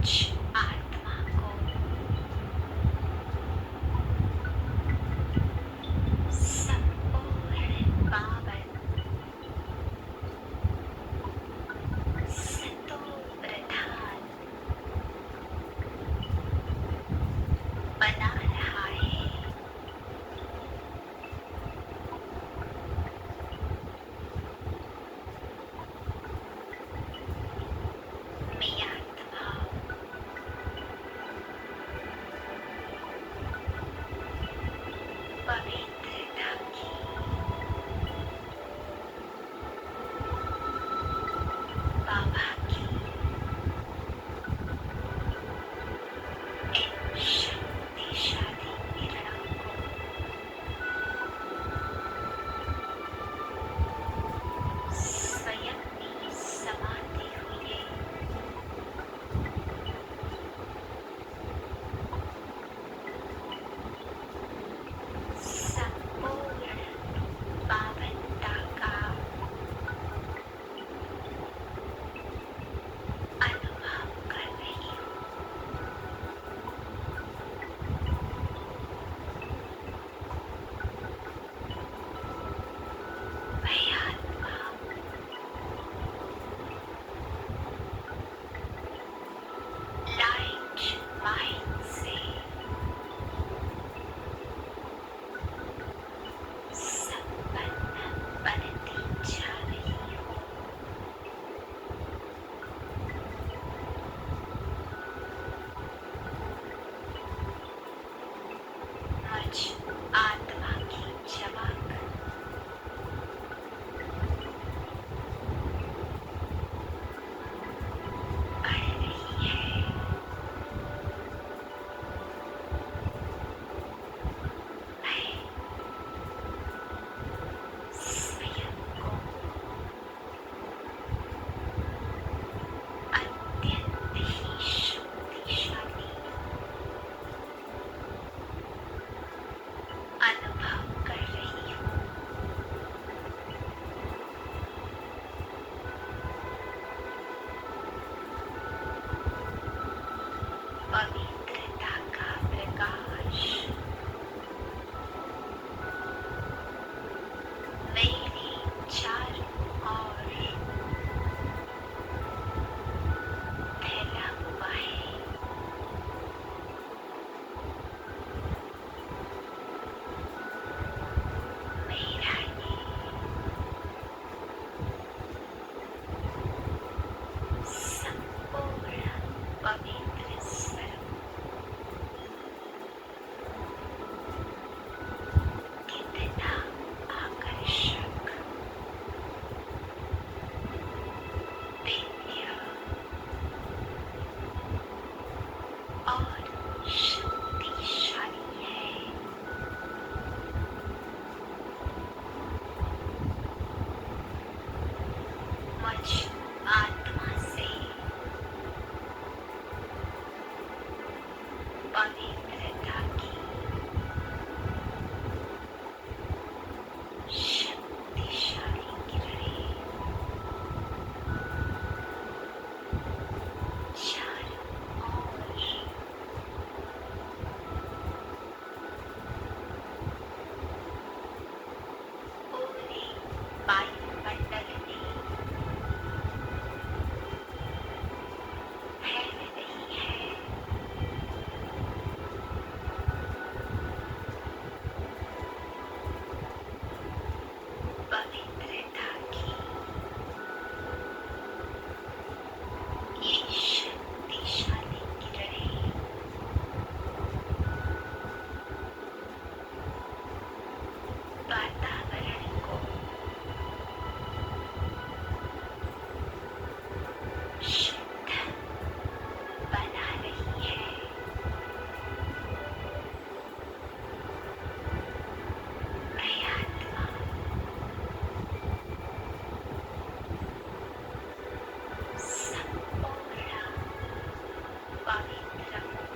Much आत्मा को संपूर्ण पावन सतो प्रधान बना रहा है। मैं आत्मा पवित्रता की बाबा की इन शक्तिशाली किरणों को स्वयं में समाते हुए संपूर्ण पावनता का अनुभव कर रही हूँ। मैं आत्मा लाइट माइंड से संपन्न बनती जा रही हूँ। मुझ आत्मा की चमक बढ़ रही है। मैं स्वयं को अत्यंत ही शक्तिशाली अनुभव कर रही हूँ। पवित्रता का प्रकाश मेरे चारों ओर फैला हुआ है। मेरा ये संपूर्ण पवित्र स्वरूप कितना आकर्षक, दिव्य और शक्तिशाली है। मुझ आत्मा से पवित्रता की शक्तिशाली किरणें चारों ओर पूरे वायुमंडल में फैल रही है। पवित्रता की ये शक्तिशाली किरणें वातावरण को शुद्ध बना रही है। मैं आत्मा संपूर्ण पवित्र हूँ।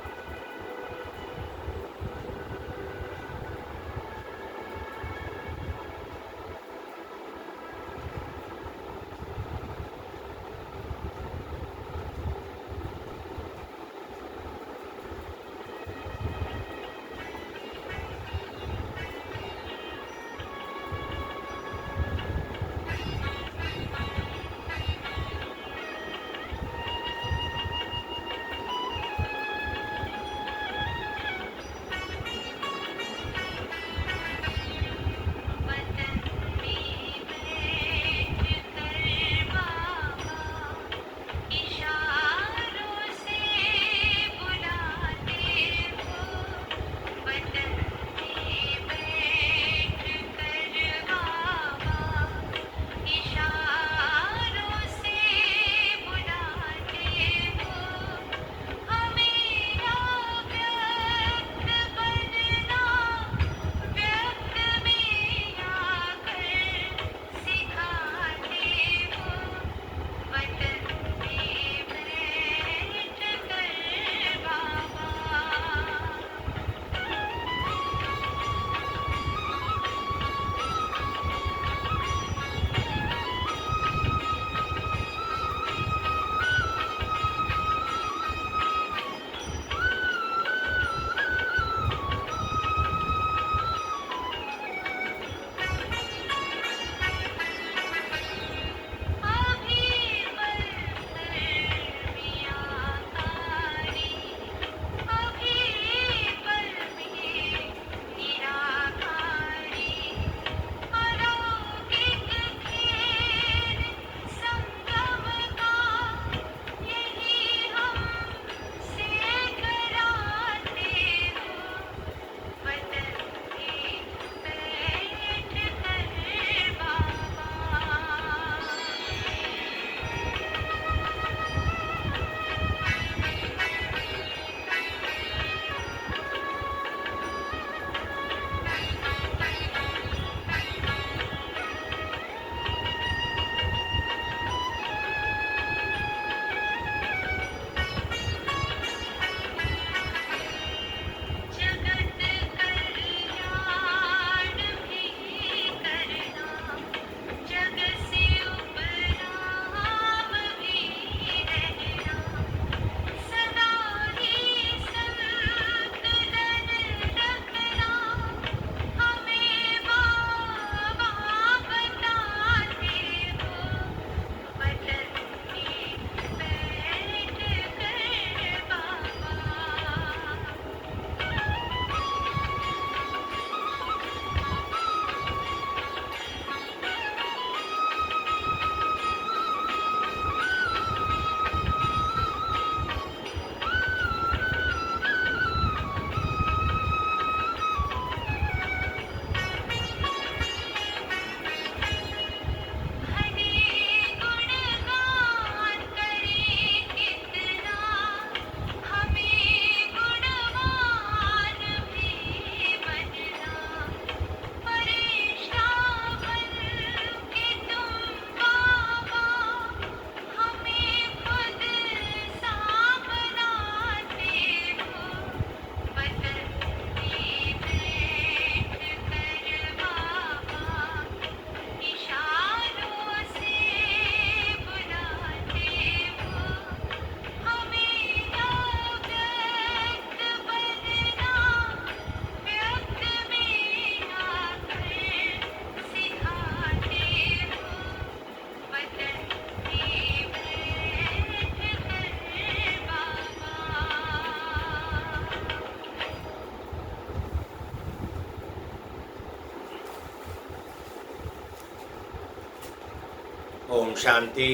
ओम शांति,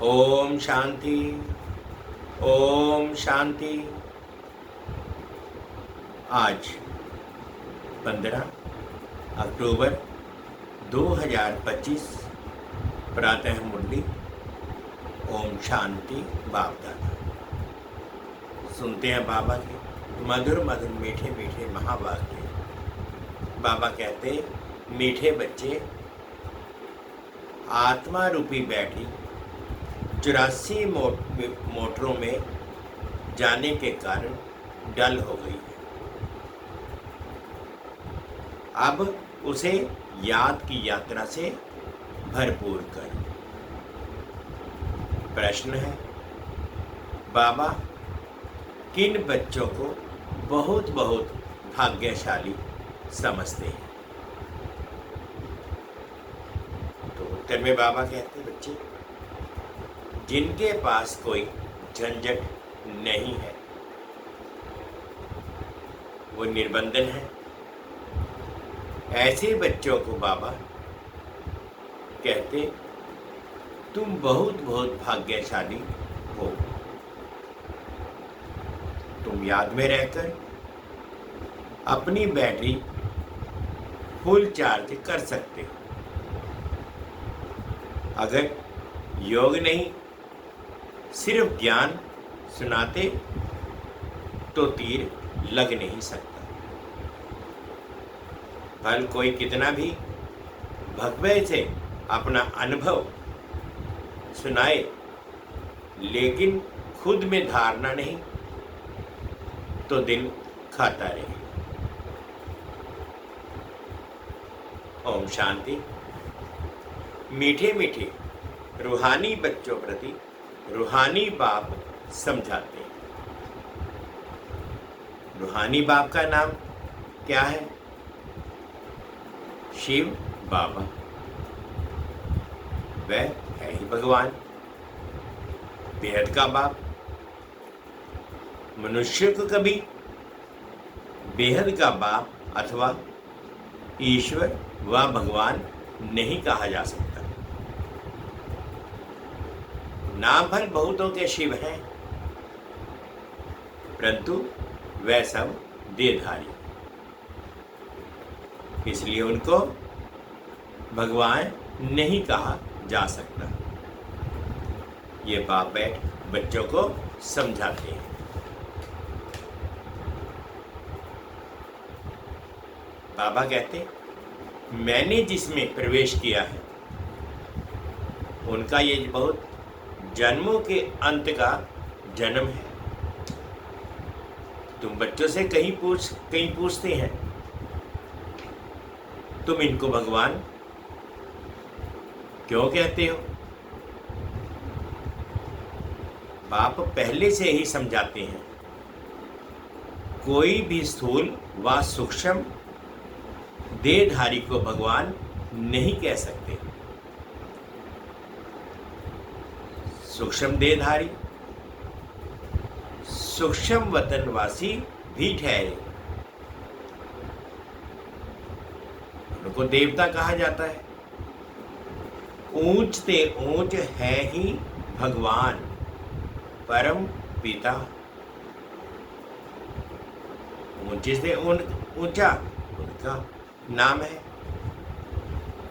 ओम शांति, ओम शांति। आज 15 अक्टूबर 2025 प्रातः मुरली। ओम शांति। बाप दादा सुनते हैं बाबा के मधुर मधुर मीठे मीठे महावाक्य। बाबा कहते, मीठे बच्चे, आत्मा रूपी बैटरी 84 मोटरों में जाने के कारण डल हो गई है। अब उसे याद की यात्रा से भरपूर करो। प्रश्न है, बाबा किन बच्चों को बहुत बहुत भाग्यशाली समझते हैं? तो उत्तर में बाबा कहते, बच्चे जिनके पास कोई झंझट नहीं है वो निर्बंधन है। ऐसे बच्चों को बाबा कहते, तुम बहुत बहुत भाग्यशाली हो। तुम याद में रहकर अपनी बैटरी फुल चार्ज कर सकते हो। अगर योग नहीं सिर्फ ज्ञान सुनाते तो तीर लग नहीं सकता। फल कोई कितना भी भगवय से अपना अनुभव सुनाए, लेकिन खुद में धारणा नहीं तो दिल खाता रहे। ओम शांति। मीठे मीठे रूहानी बच्चों प्रति रूहानी बाप समझाते हैं। रूहानी बाप का नाम क्या है? शिव बाबा। वह है ही भगवान, बेहद का बाप। मनुष्य को कभी बेहद का बाप अथवा ईश्वर व भगवान नहीं कहा जा सकता। नाम भर बहुतों के शिव हैं, परंतु वह सब देहधारी, इसलिए उनको भगवान नहीं कहा जा सकता। ये बाप बैठ बच्चों को समझाते हैं। बाबा कहते, मैंने जिसमें प्रवेश किया है उनका ये बहुत जन्मों के अंत का जन्म है। तुम बच्चों से कहीं पूछते हैं, तुम इनको भगवान क्यों कहते हो? बाप पहले से ही समझाते हैं, कोई भी स्थूल व सूक्ष्म देहधारी को भगवान नहीं कह सकते। सूक्ष्म देहधारी सूक्ष्म वतनवासी भी ठहरे, उनको देवता कहा जाता है। ऊंच ते ऊंच है ही भगवान परम पिता। ऊंचे से ऊंचा उनका नाम है।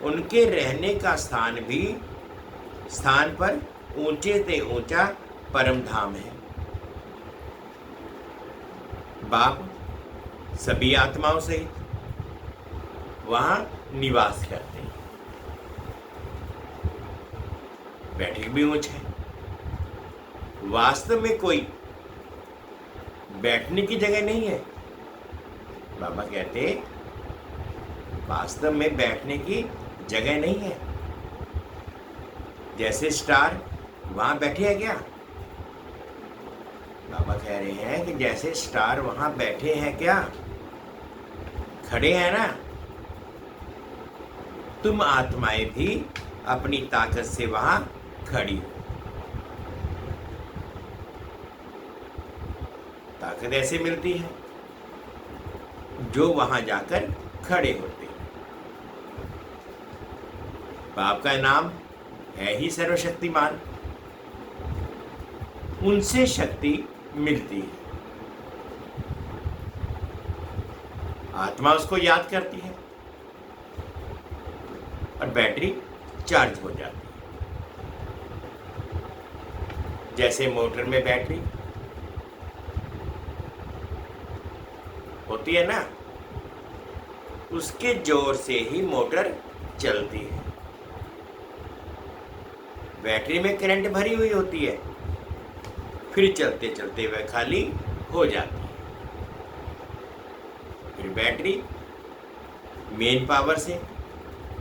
उनके रहने का स्थान पर ऊंचे से ऊंचा परम धाम है। बाप सभी आत्माओं सहित वहां निवास करते हैं। बैठक भी ऊंच है। वास्तव में कोई बैठने की जगह नहीं है। बाबा कहते, वास्तव में बैठने की जगह नहीं है। जैसे स्टार वहां बैठे हैं क्या? बाबा कह रहे हैं कि जैसे स्टार वहां बैठे हैं क्या? खड़े हैं ना। तुम आत्माएं भी अपनी ताकत से वहां खड़ी हो। ताकत ऐसे मिलती है जो वहां जाकर खड़े होते हैं। बाप का नाम है ही सर्वशक्तिमान, उनसे शक्ति मिलती है। आत्मा उसको याद करती है और बैटरी चार्ज हो जाती है। जैसे मोटर में बैटरी होती है ना, उसके जोर से ही मोटर चलती है। बैटरी में करंट भरी हुई होती है, फिर चलते चलते वह खाली हो जाती है। फिर बैटरी मेन पावर से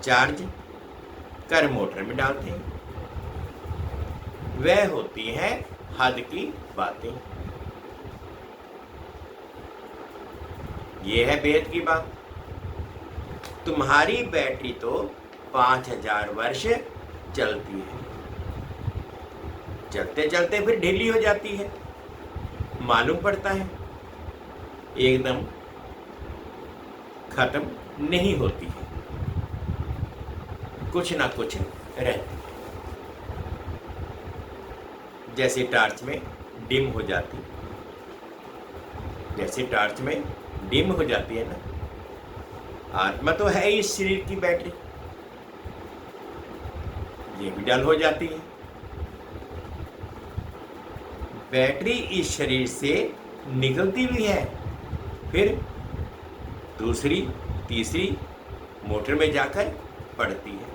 चार्ज कर मोटर में डालते हैं। वह होती हैं हद की बातें। ये है वेद की बात। तुम्हारी बैटरी तो 5000 वर्ष चलती है, चलते चलते फिर ढीली हो जाती है। मालूम पड़ता है एकदम खत्म नहीं होती है, कुछ ना कुछ रहती है। जैसे टॉर्च में डिम हो जाती, जैसे टॉर्च में डिम हो जाती है ना, आत्मा तो है ही इस शरीर की बैटरी, ये भी डल हो जाती है। बैटरी इस शरीर से निकलती भी है, फिर दूसरी तीसरी मोटर में जाकर पड़ती है।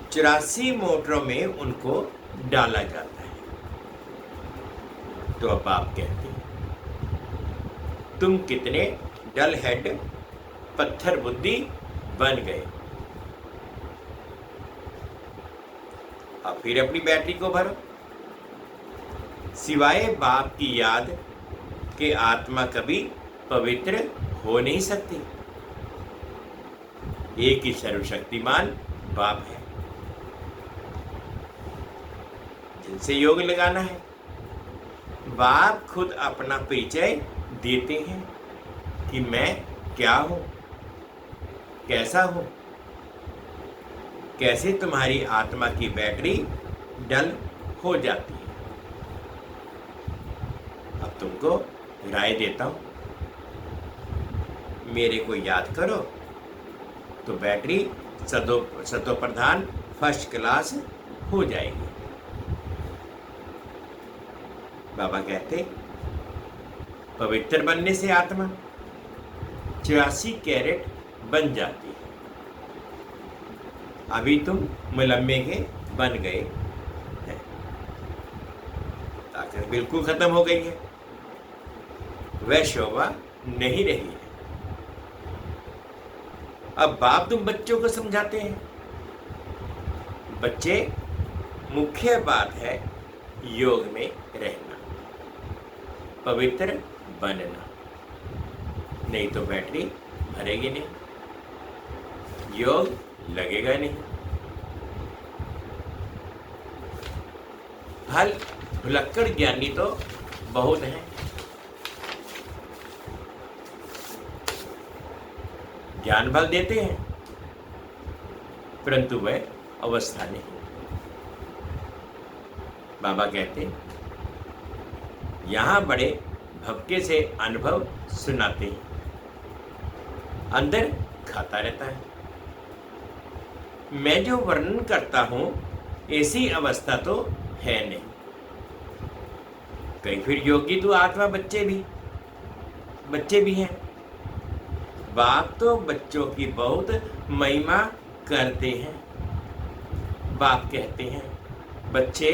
84 मोटरों में उनको डाला जाता है। तो अब आप कहते हैं तुम कितने डल हेड पत्थर बुद्धि बन गए। अब फिर अपनी बैटरी को भरो। सिवाय बाप की याद के आत्मा कभी पवित्र हो नहीं सकती। एक ही सर्वशक्तिमान बाप है जिनसे योग लगाना है। बाप खुद अपना परिचय देते हैं कि मैं क्या हूं, कैसा हूं, कैसे तुम्हारी आत्मा की बैटरी डल हो जाती है। अब तुमको राय देता हूं, मेरे को याद करो तो बैटरी सतो प्रधान फर्स्ट क्लास हो जाएगी। बाबा कहते पवित्र बनने से आत्मा 84 कैरेट बन जाती है। अभी तुम मुलम्मे के बन गए हैं, ताकत बिल्कुल खत्म हो गई है, वह शोभा नहीं रही है। अब बाप तुम बच्चों को समझाते हैं। बच्चे, मुख्य बात है योग में रहना, पवित्र बनना, नहीं तो बैटरी भरेगी नहीं, योग लगेगा नहीं। हल भुलक्कड़ ज्ञानी तो बहुत हैं, ज्ञान बल देते हैं, परंतु वह अवस्था नहीं। बाबा कहते हैं यहां बड़े भक्के से अनुभव सुनाते हैं, अंदर खाता रहता है। मैं जो वर्णन करता हूं ऐसी अवस्था तो है नहीं। कई फिर योगी तो आत्मा बच्चे भी हैं। बाप तो बच्चों की बहुत महिमा करते हैं। बाप कहते हैं बच्चे,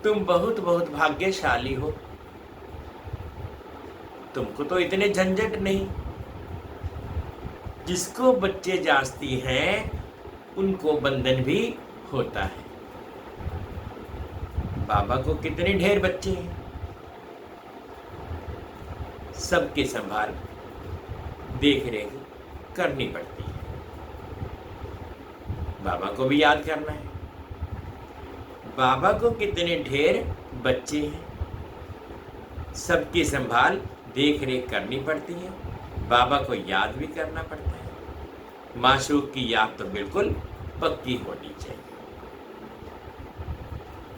तुम बहुत बहुत भाग्यशाली हो, तुमको तो इतने झंझट नहीं। जिसको बच्चे जांचती हैं उनको बंधन भी होता है। बाबा को कितने ढेर बच्चे हैं, सबकी संभाल देख रेख करनी पड़ती है। बाबा को भी याद करना है। बाबा को कितने ढेर बच्चे हैं, सबकी संभाल देख रेख करनी पड़ती है। बाबा को याद भी करना पड़ता है। माशूक की याद तो बिल्कुल पक्की होनी चाहिए।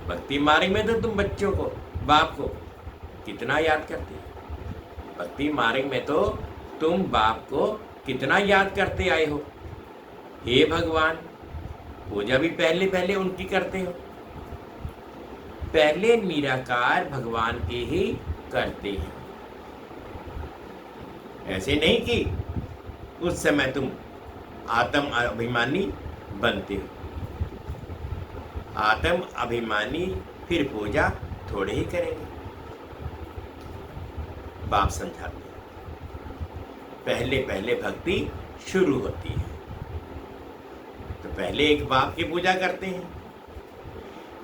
भक्ति मार्ग में तो तुम बच्चों को, बाप को कितना याद करते हो। भक्ति मार्ग में तो तुम बाप को कितना याद करते आए हो। हे भगवान, पूजा भी पहले पहले उनकी करते हो। पहले निराकार भगवान की ही करते हैं। ऐसे नहीं कि उस समय तुम आत्म अभिमानी बनते हो। आत्म अभिमानी फिर पूजा थोड़े ही करेंगे। बाप समझाते हैं, पहले पहले भक्ति शुरू होती है। तो पहले एक बाप की पूजा करते हैं,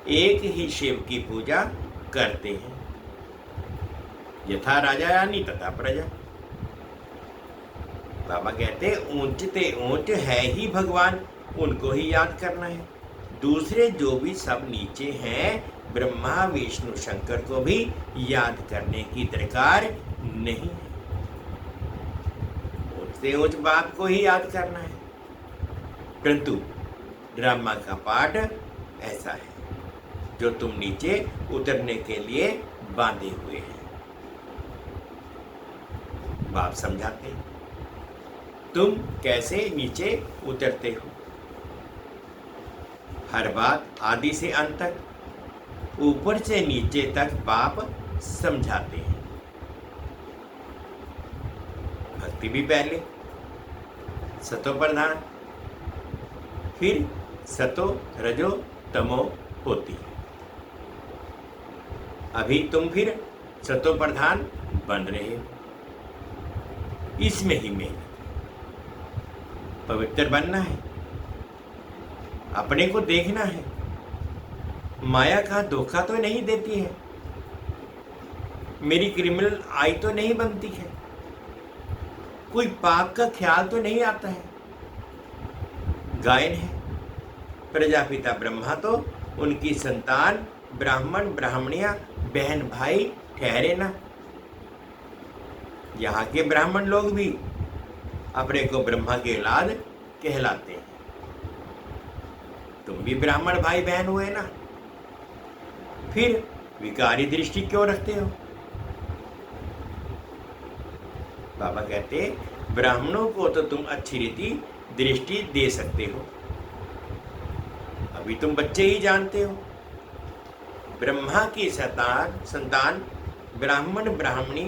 एक ही शिव की पूजा करते हैं। यथा राजा रानी तथा प्रजा। बाबा कहते ऊंचते ऊंच है ही भगवान, उनको ही याद करना है। दूसरे जो भी सब नीचे हैं, ब्रह्मा विष्णु शंकर को भी याद करने की दरकार नहीं है। ऊंचते ऊंच बाप को ही याद करना है। परंतु ड्रामा का पाठ ऐसा है जो तुम नीचे उतरने के लिए बांधे हुए हैं। बाप समझाते हैं तुम कैसे नीचे उतरते हो। हर बात आदि से अंत तक, ऊपर से नीचे तक बाप समझाते हैं। भक्ति भी पहले सतो प्रधान, फिर सतो रजो तमो होती है। अभी तुम फिर सतो प्रधान बन रहे हो। इसमें ही मेहनत, पवित्र बनना है, अपने को देखना है। माया का धोखा तो नहीं देती है, मेरी क्रिमिनल आई तो नहीं बनती है, कोई पाप का ख्याल तो नहीं आता है। गायन है, प्रजापिता ब्रह्मा तो उनकी संतान ब्राह्मण ब्राह्मणियां बहन भाई ठहरे ना। यहाँ के ब्राह्मण लोग भी अपने को ब्रह्मा के औलाद कहलाते हैं। तुम भी ब्राह्मण भाई बहन हुए ना, फिर विकारी दृष्टि क्यों रखते हो। बाबा कहते ब्राह्मणों को तो तुम अच्छी रीति दृष्टि दे सकते हो। अभी तुम बच्चे ही जानते हो, ब्रह्मा की संतान ब्राह्मण ब्राह्मणी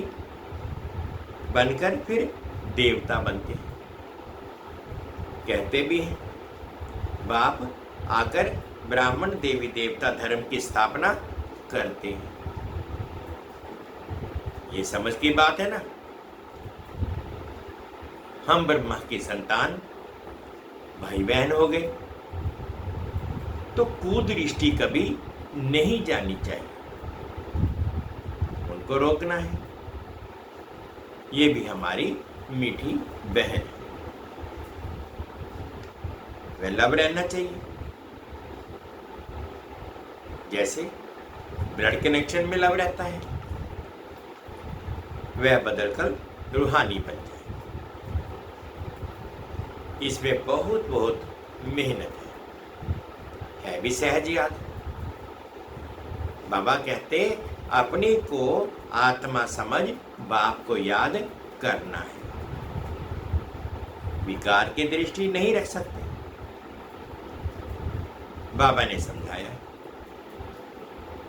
बनकर फिर देवता बनते हैं। कहते भी हैं बाप आकर ब्राह्मण देवी देवता धर्म की स्थापना करते हैं। ये समझ की बात है ना। हम ब्रह्मा की संतान भाई बहन हो गए, तो कुदृष्टि कभी नहीं जानी चाहिए, उनको रोकना है। ये भी हमारी मीठी बहन है, वह लव रहना चाहिए। जैसे ब्लड कनेक्शन में लव रहता है, वह बदलकर रूहानी बन जाए। इसमें बहुत बहुत मेहनत है भी सहज याद। बाबा कहते अपने को आत्मा समझ बाप को याद करना है। विकार की दृष्टि नहीं रख सकते। बाबा ने समझाया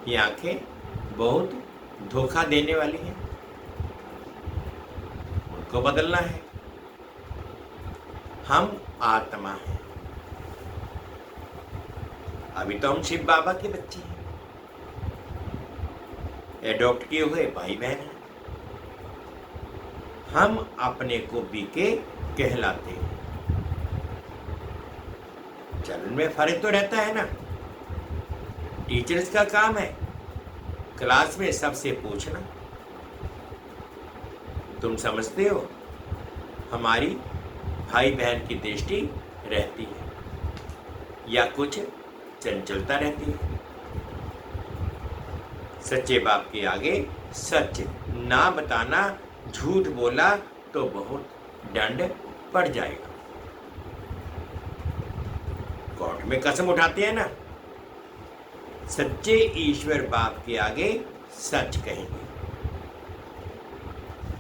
ये आंखें बहुत धोखा देने वाली हैं, उनको बदलना है। हम आत्मा हैं, अभी तो हम शिव बाबा के बच्चे हैं, एडॉप्ट किए हुए भाई बहन हैं। हम अपने को बीके कहलाते हैं। चलन में फर्क तो रहता है ना। टीचर्स का काम है क्लास में सबसे पूछना, तुम समझते हो। हमारी भाई बहन की दृष्टि रहती है या कुछ चंचलता रहती है। सच्चे बाप के आगे सच ना बताना, झूठ बोला तो बहुत दंड पड़ जाएगा। में कसम उठाते हैं ना, सच्चे ईश्वर बाप के आगे सच कहेंगे।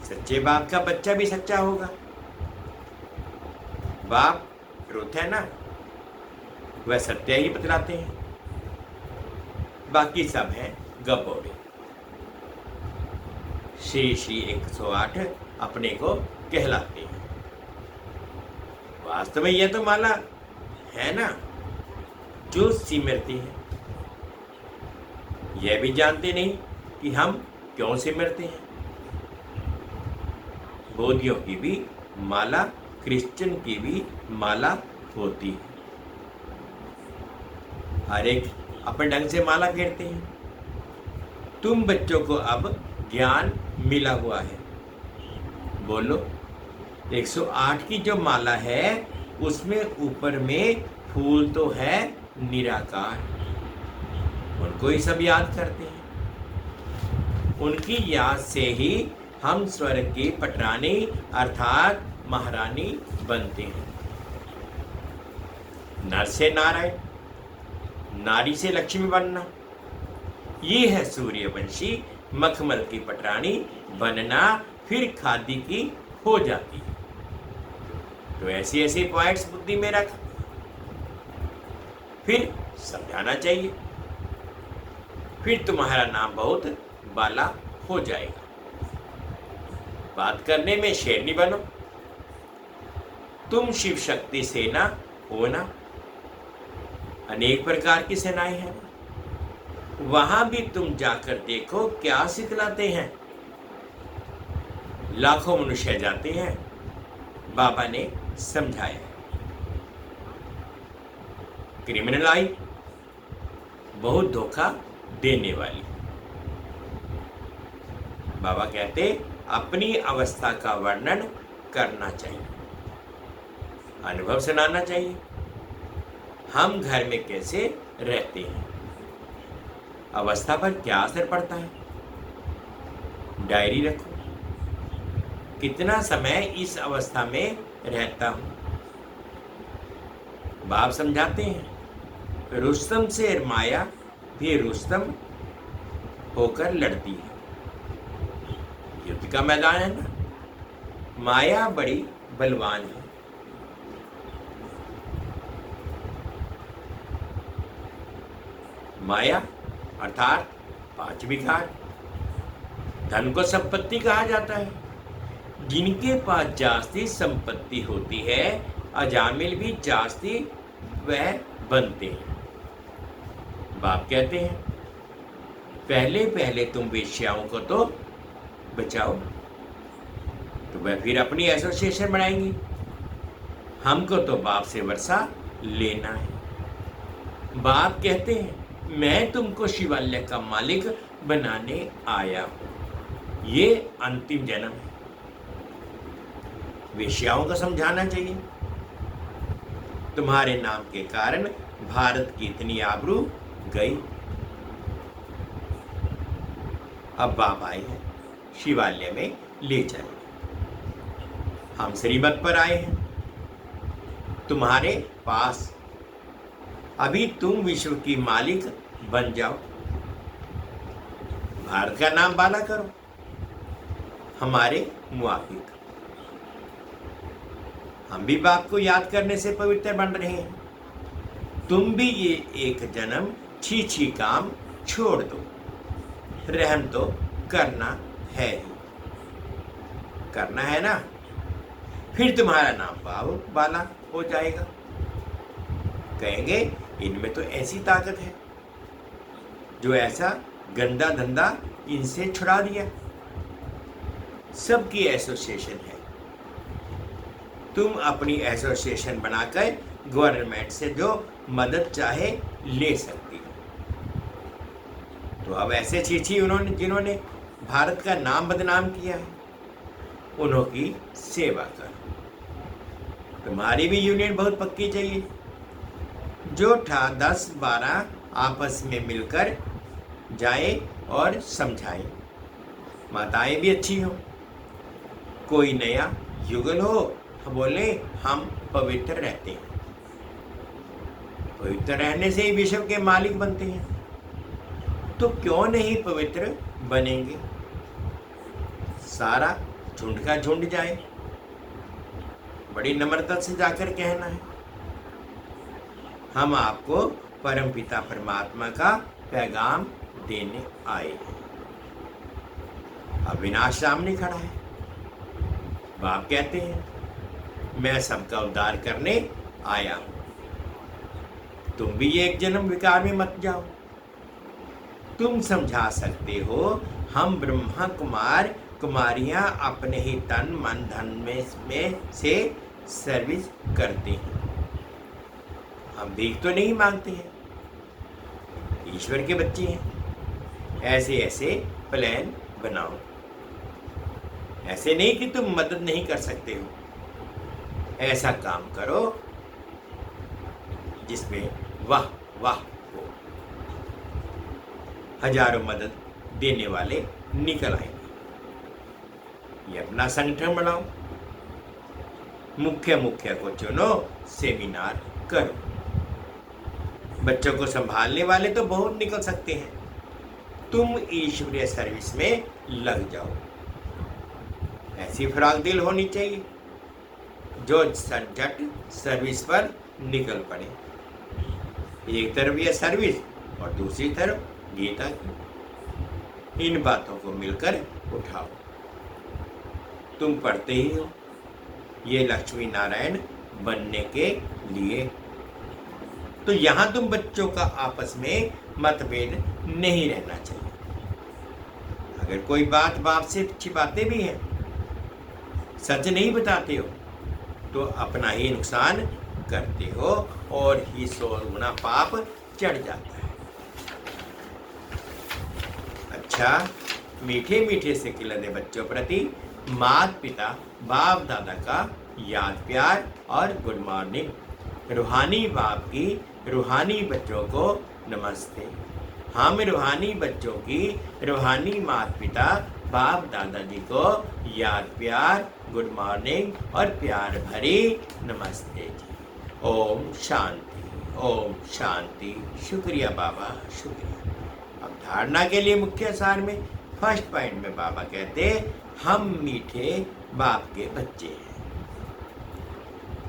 सच्चे बाप का बच्चा भी सच्चा होगा। बाप रोते हैं ना, वह सत्य ही बतलाते हैं, बाकी सब है गपोड़े। श्री श्री 108 अपने को कहलाते हैं। वास्तव में यह तो माला है ना जो सिमरती है। यह भी जानते नहीं कि हम क्यों सिमरते हैं। बौद्धियों की भी माला, क्रिश्चियन की भी माला होती है। हर एक अपने ढंग से माला फेरते हैं। तुम बच्चों को अब ज्ञान मिला हुआ है। बोलो, 108 की जो माला है उसमें ऊपर में फूल तो है निराकार, उनको ही सब याद करते हैं। उनकी याद से ही हम स्वर्ग की पटरानी अर्थात महारानी बनते हैं। नर से नारायण, नारी से लक्ष्मी बनना, ये है सूर्यवंशी मखमल की पटरानी बनना, फिर खादी की हो जाती है। तो ऐसे ऐसे पॉइंट्स बुद्धि में रख, फिर समझाना चाहिए, फिर तुम्हारा नाम बहुत बाला हो जाएगा। बात करने में शेरनी बनो। तुम शिव शक्ति सेना हो ना, अनेक प्रकार की सेनाएं हैं, वहां भी तुम जाकर देखो क्या सिखलाते हैं। लाखों मनुष्य जाते हैं, बाबा ने समझाया। क्रिमिनल आई बहुत धोखा देने वाली। बाबा कहते अपनी अवस्था का वर्णन करना चाहिए, अनुभव सुनाना चाहिए। हम घर में कैसे रहते हैं, अवस्था पर क्या असर पड़ता है, डायरी रखो। कितना समय इस अवस्था में रहता हूं। बाप समझाते हैं रुस्तम से माया भी रुस्तम होकर लड़ती है। युद्ध का मैदान है ना, माया बड़ी बलवान है। माया अर्थात 5 विकार। धन को संपत्ति कहा जाता है। जिनके पास जास्ती संपत्ति होती है, अजामिल भी जास्ती वह बनते हैं। बाप कहते हैं पहले पहले तुम वेश्याओं को तो बचाओ, तो वह फिर अपनी एसोसिएशन बनाएंगी। हमको तो बाप से वर्षा लेना है। बाप कहते हैं मैं तुमको शिवालय का मालिक बनाने आया हूं। ये अंतिम जन्म है। वेश्याओं को समझाना चाहिए तुम्हारे नाम के कारण भारत की इतनी आबरू गई। अब बाप आए हैं, शिवालय में ले चले। हम श्रीमत पर आए हैं तुम्हारे पास। अभी तुम विश्व की मालिक बन जाओ, भारत का नाम बाला करो हमारे मुआफिक। हम भी बाप को याद करने से पवित्र बन रहे हैं। तुम भी ये एक जन्म छी छी काम छोड़ दो। रहम तो करना है ही, करना है ना, फिर तुम्हारा नाम बाला हो जाएगा। कहेंगे इनमें तो ऐसी ताकत है जो ऐसा गंदा धंधा इनसे छुड़ा दिया। सबकी एसोसिएशन है, तुम अपनी एसोसिएशन बनाकर गवर्नमेंट से जो मदद चाहे ले सकती हो। तो अब ऐसे छीछी उन्होंने जिन्होंने भारत का नाम बदनाम किया है, उन्हों की सेवा करो। तुम्हारी भी यूनियन बहुत पक्की चाहिए। जो 10-12 आपस में मिलकर जाए और समझाए। माताएं भी अच्छी हो, कोई नया युगल हो, बोले हम पवित्र रहते हैं। पवित्र रहने से ही विश्व के मालिक बनते हैं, तो क्यों नहीं पवित्र बनेंगे? सारा झुंड का झुंड जाए, बड़ी नम्रता से जाकर कहना है, हम आपको परमपिता परमात्मा का पैगाम देने आए हैं। अविनाश सामने खड़ा है। बाप कहते हैं, मैं सबका उद्धार करने आया हूं, तुम भी एक जन्म विकार में मत जाओ। तुम समझा सकते हो, हम ब्रह्मा कुमार कुमारियां अपने ही तन मन धन में से सर्विस करते हैं। हम भीख तो नहीं मांगते हैं, ईश्वर के बच्चे हैं। ऐसे ऐसे प्लान बनाओ, ऐसे नहीं कि तुम मदद नहीं कर सकते हो। ऐसा काम करो जिसमें वाह वाह हो, हजारों मदद देने वाले निकल आएंगे। ये अपना संगठन बनाओ, मुख्य को चुनो, सेमिनार करो। बच्चों को संभालने वाले तो बहुत निकल सकते हैं, तुम ईश्वरीय सर्विस में लग जाओ। ऐसी फराक दिल होनी चाहिए जो झट सर्विस पर निकल पड़े। एक तरफ यह सर्विस और दूसरी तरफ गीता की। इन बातों को मिलकर उठाओ। तुम पढ़ते ही हो, ये लक्ष्मी नारायण बनने के लिए। तो यहां तुम बच्चों का आपस में मतभेद नहीं रहना चाहिए। अगर कोई बात बाप से छिपाते भी हैं, सच नहीं बताते हो, तो अपना ही नुकसान करते हो और ही 100 गुना पाप चढ़ जाता है। अच्छा, मीठे मीठे से खिलने बच्चों प्रति माता पिता बाप दादा का याद प्यार और गुड मॉर्निंग। रूहानी बाप की रूहानी बच्चों को नमस्ते। हम रूहानी बच्चों की रूहानी माता पिता बाप दादाजी को याद प्यार गुड मॉर्निंग और प्यार भरी नमस्ते जी। ओम शांति, ओम शांति। शुक्रिया बाबा, शुक्रिया। अब धारणा के लिए मुख्य सार में फर्स्ट पॉइंट में बाबा कहते, हम मीठे बाप के बच्चे हैं।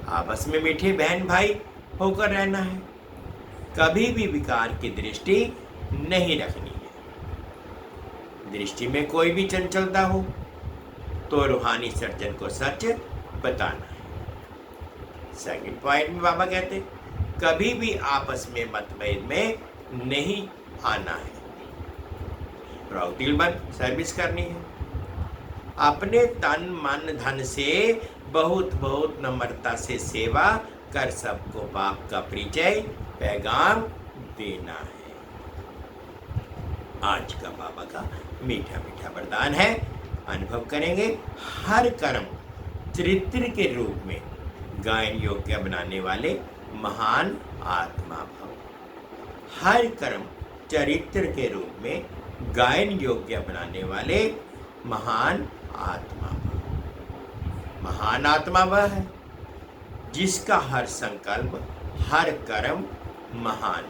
आपस में मीठे बहन भाई होकर रहना है। कभी भी विकार की दृष्टि नहीं रखनी है। दृष्टि में कोई भी चंचलता हो तो रूहानी सर्जन को सच बताना है। सेकंड पॉइंट में बाबा कहते, कभी भी आपस में मतभेद में नहीं आना है। दिल सर्विस करनी है। अपने तन मन धन से बहुत बहुत नम्रता से सेवा कर सबको बाप का परिचय पैगाम देना है। आज का बाबा का मीठा मीठा वरदान है, अनुभव करेंगे। हर कर्म चरित्र के रूप में गायन योग्य बनाने वाले महान आत्मा भव। हर कर्म चरित्र के रूप में गायन योग्य बनाने वाले महान आत्मा भव। महान आत्मा वह है जिसका हर संकल्प हर कर्म महान,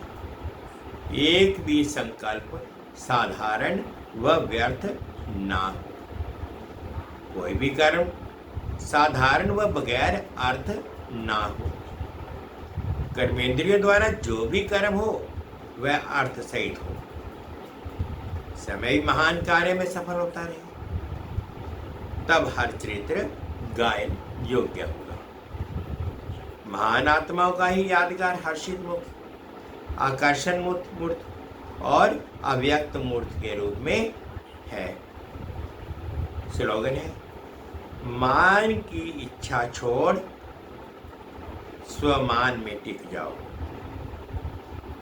एक भी संकल्प साधारण व व्यर्थ ना हो। कोई भी कर्म साधारण व बगैर अर्थ ना हो। कर्मेंद्रियों द्वारा जो भी कर्म हो वह अर्थ सहित हो। समय महान कार्य में सफल होता रहे, तब हर चरित्र गायन योग्य होगा। महान आत्माओं का ही यादगार हर्षित मुक्त, आकर्षण मूर्त और अव्यक्त मूर्त के रूप में है। स्लोगन है, मान की इच्छा छोड़ स्वमान में टिक जाओ,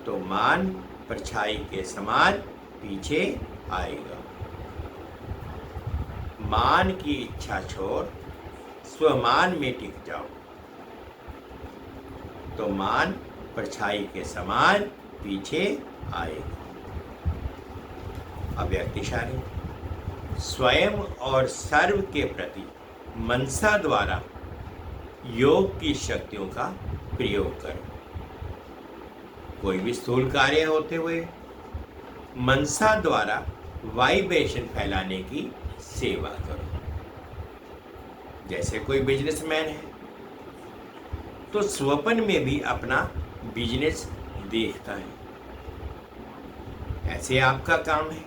तो मान परछाई के समान पीछे आएगा। मान की इच्छा छोड़ स्वमान में टिक जाओ, तो मान परछाई के समान पीछे आएगा। अव्यक्त इशारे, स्वयं और सर्व के प्रति मनसा द्वारा योग की शक्तियों का प्रयोग करो। कोई भी स्थूल कार्य होते हुए मनसा द्वारा वाइब्रेशन फैलाने की सेवा करो। जैसे कोई बिजनेसमैन है तो स्वप्न में भी अपना बिजनेस देखता है, ऐसे आपका काम है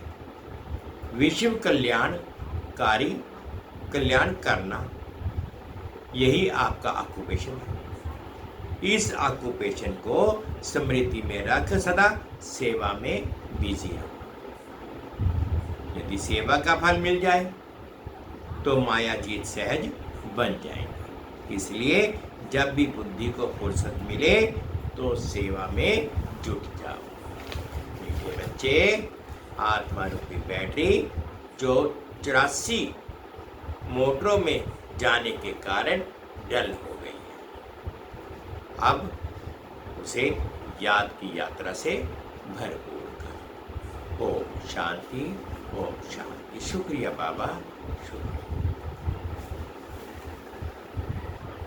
विश्व कल्याणकारी कल्याण करना, यही आपका ऑक्यूपेशन है। इस ऑक्यूपेशन को स्मृति में रख सदा सेवा में बिजी रहो। यदि सेवा का फल मिल जाए तो माया जीत सहज बन जाएंगे। इसलिए जब भी बुद्धि को फुर्सत मिले तो सेवा में जुट जाओ। मीठे बच्चे, आत्मा रूपी बैटरी जो 84 मोटरों में जाने के कारण डल हो गई है, अब उसे याद की यात्रा से भरपूर करो। ओम शांति, ओम शांति। शुक्रिया बाबा, शुक्रिया।